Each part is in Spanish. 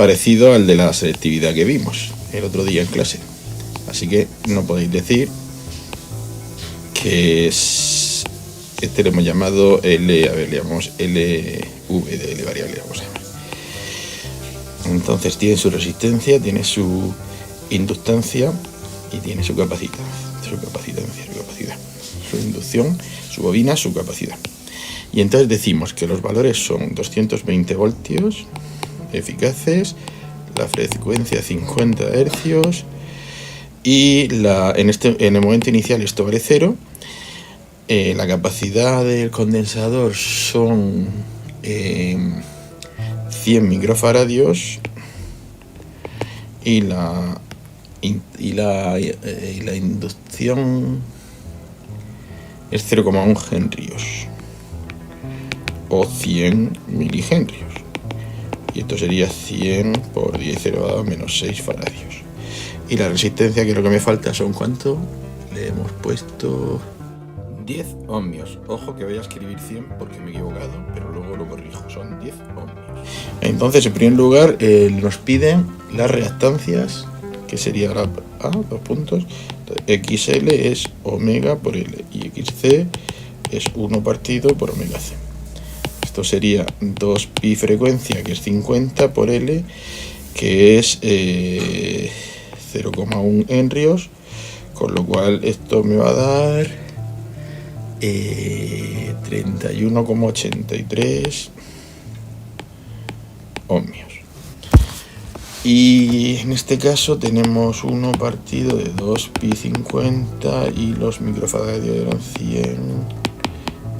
parecido al de la selectividad que vimos el otro día en clase. Así que no podéis decir que es... Este lo hemos llamado L, a ver, le llamamos LV de L variable, vamos a ver. Entonces tiene su resistencia, tiene su inductancia y tiene su capacitancia, su inducción, su bobina, su capacidad. Y entonces decimos que los valores son 220 voltios eficaces, la frecuencia 50 hercios y en el momento inicial esto vale 0. La capacidad del condensador son 100 microfaradios y la inducción es 0,1 henrios o 100 milihenrios. Y esto sería 100 por 10 elevado a menos 6 faradios. Y la resistencia, que es lo que me falta, son ¿cuánto? Le hemos puesto 10 ohmios. Ojo que voy a escribir 100 porque me he equivocado, pero luego lo corrijo. Son 10 ohmios. Entonces, en primer lugar, nos piden las reactancias, que sería la A, 2 puntos. Entonces, XL es omega por L y XC es 1 partido por omega C. Esto sería 2 pi frecuencia, que es 50 por L, que es 0,1 henrios, con lo cual esto me va a dar 31,83 ohmios. Y en este caso tenemos 1 partido de 2 pi 50 y los microfaradios eran 100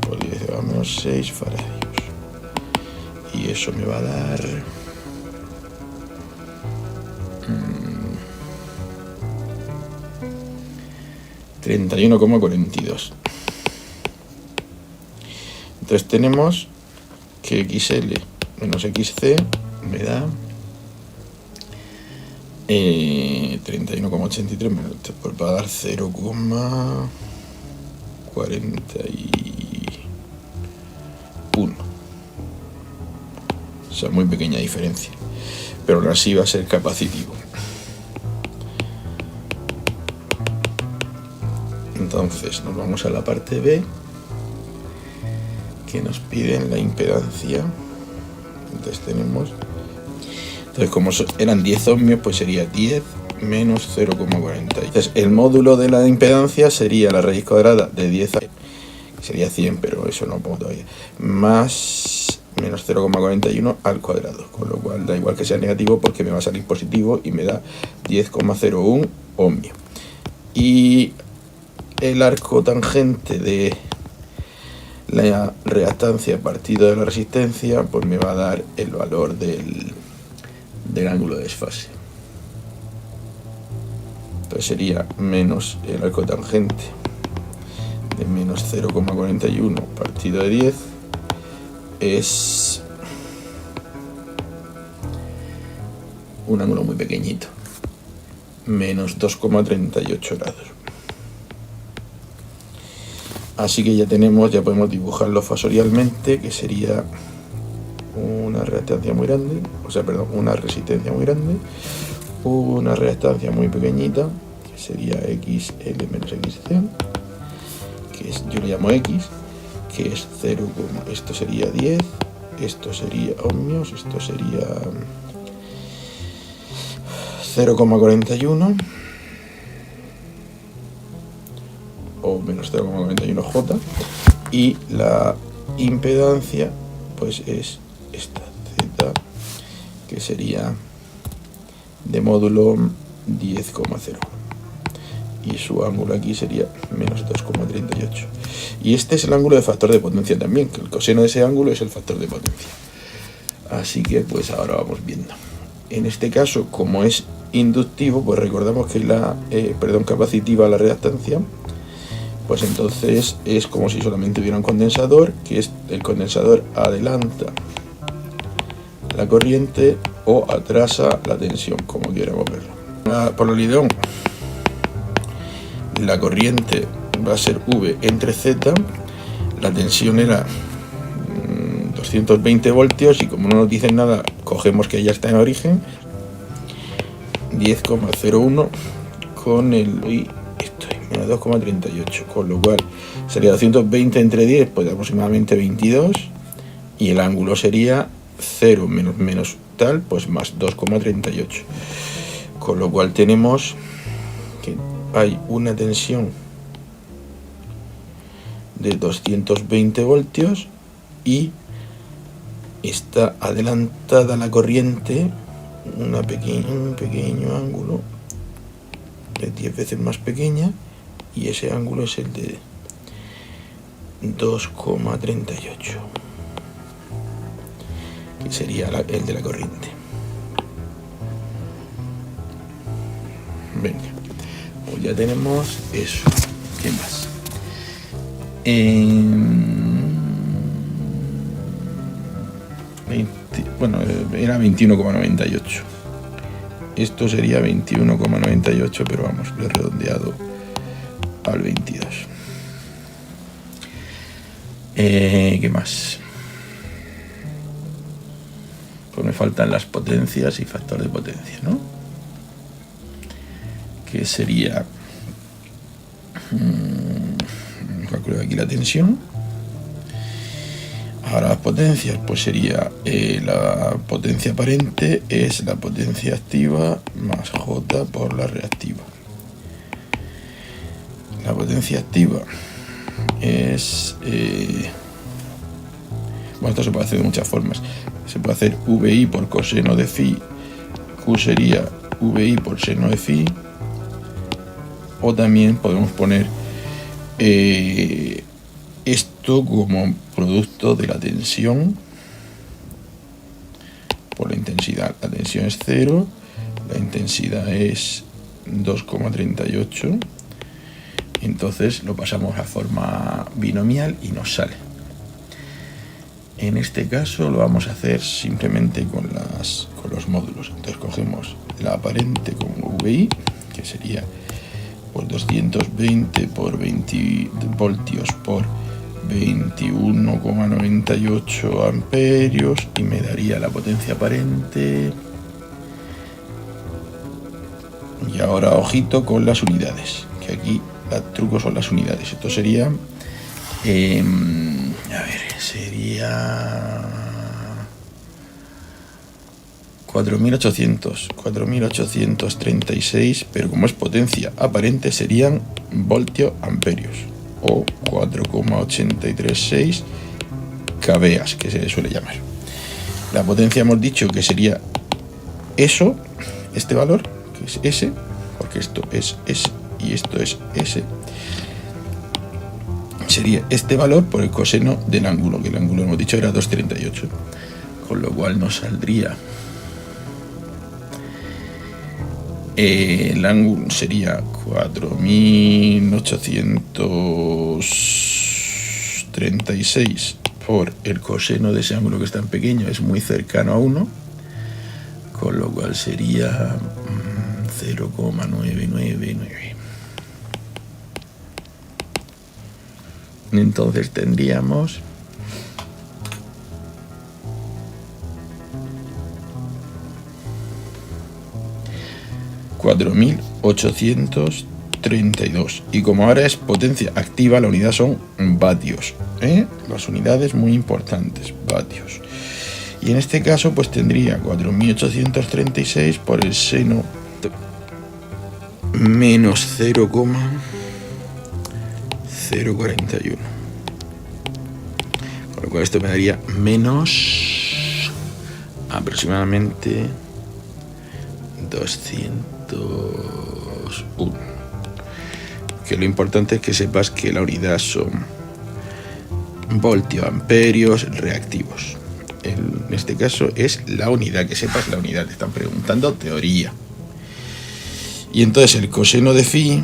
por 10 a menos 6 faradios. Y eso me va a dar 31,42. Entonces tenemos que XL menos XC me da 31,83, pues va a dar 0,41. O sea, muy pequeña diferencia, pero aún así va a ser capacitivo. Entonces nos vamos a la parte B, que nos piden la impedancia. Entonces tenemos, como eran 10 ohmios, pues sería 10 menos 0,40. Entonces el módulo de la impedancia sería la raíz cuadrada de 10 a, que sería 100, pero eso no pongo todavía, más menos 0,41 al cuadrado, con lo cual da igual que sea negativo porque me va a salir positivo y me da 10,01 ohmio. Y el arco tangente de la reactancia partido de la resistencia, pues me va a dar el valor del ángulo de desfase. Entonces sería menos el arco tangente de menos 0,41 partido de 10 es un ángulo muy pequeñito, menos 2,38 grados. Así que ya podemos dibujarlo fasorialmente, que sería una reactancia muy grande, una resistencia muy grande, una reactancia muy pequeñita, que sería XL menos XC, que es, yo le llamo X, que es 0, esto sería 10, esto sería ohmios, esto sería 0,41 o menos 0,41 J, y la impedancia pues es esta Z, que sería de módulo 10,0, y su ángulo aquí sería menos 2,38. Y este es el ángulo de factor de potencia también, que el coseno de ese ángulo es el factor de potencia. Así que pues ahora vamos viendo. En este caso, como es inductivo, pues recordamos que capacitiva la reactancia, pues entonces es como si solamente hubiera un condensador, que el condensador adelanta la corriente o atrasa la tensión, como quieramos verlo. La polaridad, la corriente va a ser V entre Z, la tensión era 220 voltios, y como no nos dicen nada cogemos que ya está en origen, 10,01 con el menos 2,38, con lo cual sería 220 entre 10, pues aproximadamente 22, y el ángulo sería 0 menos tal, pues más 2,38, con lo cual tenemos que hay una tensión de 220 voltios y está adelantada la corriente un pequeño ángulo de 10 veces más pequeña, y ese ángulo es el de 2,38, que sería el de la corriente. Venga, pues ya tenemos eso. ¿Qué más? Era 21,98. Esto sería 21,98, pero vamos, lo he redondeado al 22. ¿Qué más? Pues me faltan las potencias y factor de potencia, ¿no? Que sería... calculo aquí la tensión. Ahora las potencias, pues sería la potencia aparente es la potencia activa más J por la reactiva. La potencia activa es... esto se puede hacer de muchas formas. Se puede hacer VI por coseno de phi, Q sería VI por seno de phi, o también podemos poner esto como producto de la tensión por la intensidad. La tensión es 0, la intensidad es 2,38, entonces lo pasamos a forma binomial y nos sale. En este caso lo vamos a hacer simplemente con los módulos. Entonces cogemos la aparente como VI, que sería pues 220 por 20 voltios por 21,98 amperios, y me daría la potencia aparente. Y ahora ojito con las unidades, que aquí el truco son las unidades. Esto sería sería 4.836, pero como es potencia aparente serían voltios amperios, o 4,836 kVA, que se le suele llamar. La potencia hemos dicho que sería eso, este valor, que es S, porque esto es S y esto es S. Sería este valor por el coseno del ángulo, que el ángulo hemos dicho era 2,38, con lo cual nos saldría el ángulo sería 4.836 por el coseno de ese ángulo, que es tan pequeño, es muy cercano a 1, con lo cual sería 0,999. Entonces tendríamos 4.832, y como ahora es potencia activa, la unidad son vatios, las unidades muy importantes, vatios, y en este caso pues tendría 4.836 por el seno menos 0,041, con lo cual esto me daría menos aproximadamente 201. Que lo importante es que sepas que la unidad son voltios, amperios, reactivos. En este caso es la unidad, que sepas la unidad. Te están preguntando teoría. Y entonces el coseno de phi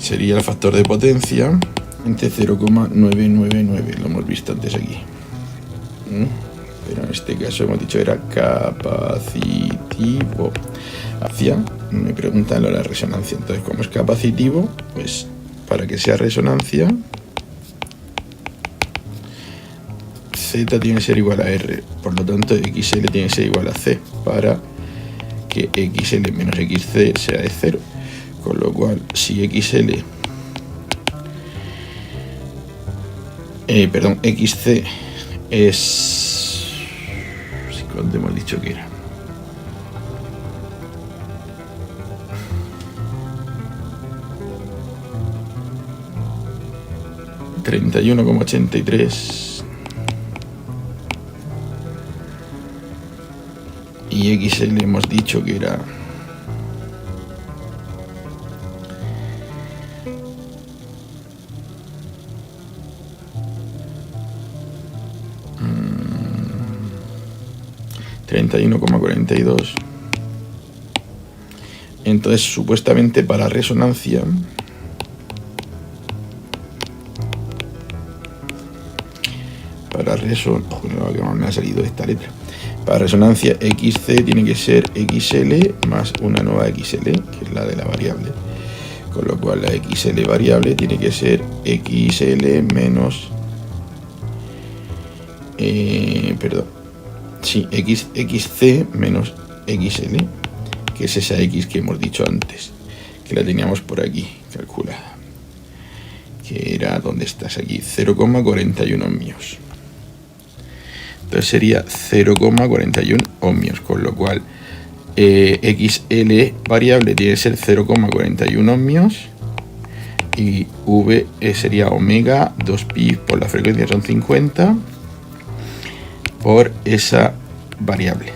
sería el factor de potencia entre 0,999. Lo hemos visto antes aquí. Pero en este caso hemos dicho era capacitivo. Me preguntan lo de la resonancia. Entonces, como es capacitivo, pues para que sea resonancia, Z tiene que ser igual a R, por lo tanto XL tiene que ser igual a C para que XL menos XC sea de 0, con lo cual si XC es... ¿cuánto hemos dicho que era? 31,83 y XL hemos dicho que era 31,42. Entonces supuestamente para resonancia que más me ha salido esta letra. Para resonancia XC tiene que ser XL más una nueva XL, que es la de la variable. Con lo cual la XL variable tiene que ser XL menos... XC menos XL, que es esa X que hemos dicho antes, que la teníamos por aquí calculada. Que era, ¿dónde estás? Aquí, 0,41 ohmios. Entonces sería 0,41 ohmios, con lo cual XL variable tiene que ser 0,41 ohmios y V sería omega 2pi por la frecuencia son 50 por esa variable,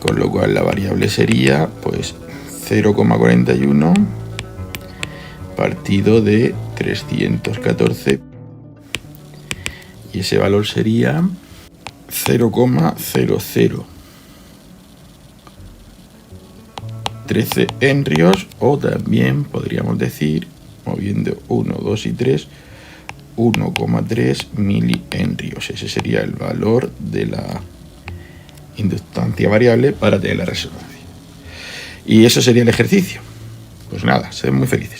con lo cual la variable sería pues 0,41 partido de 314 y ese valor sería 0,0013 henrios, o también podríamos decir, moviendo 1, 2 y 3, 1,3 milihenrios. Ese sería el valor de la inductancia variable para tener la resonancia. Y eso sería el ejercicio. Pues nada, sed muy felices.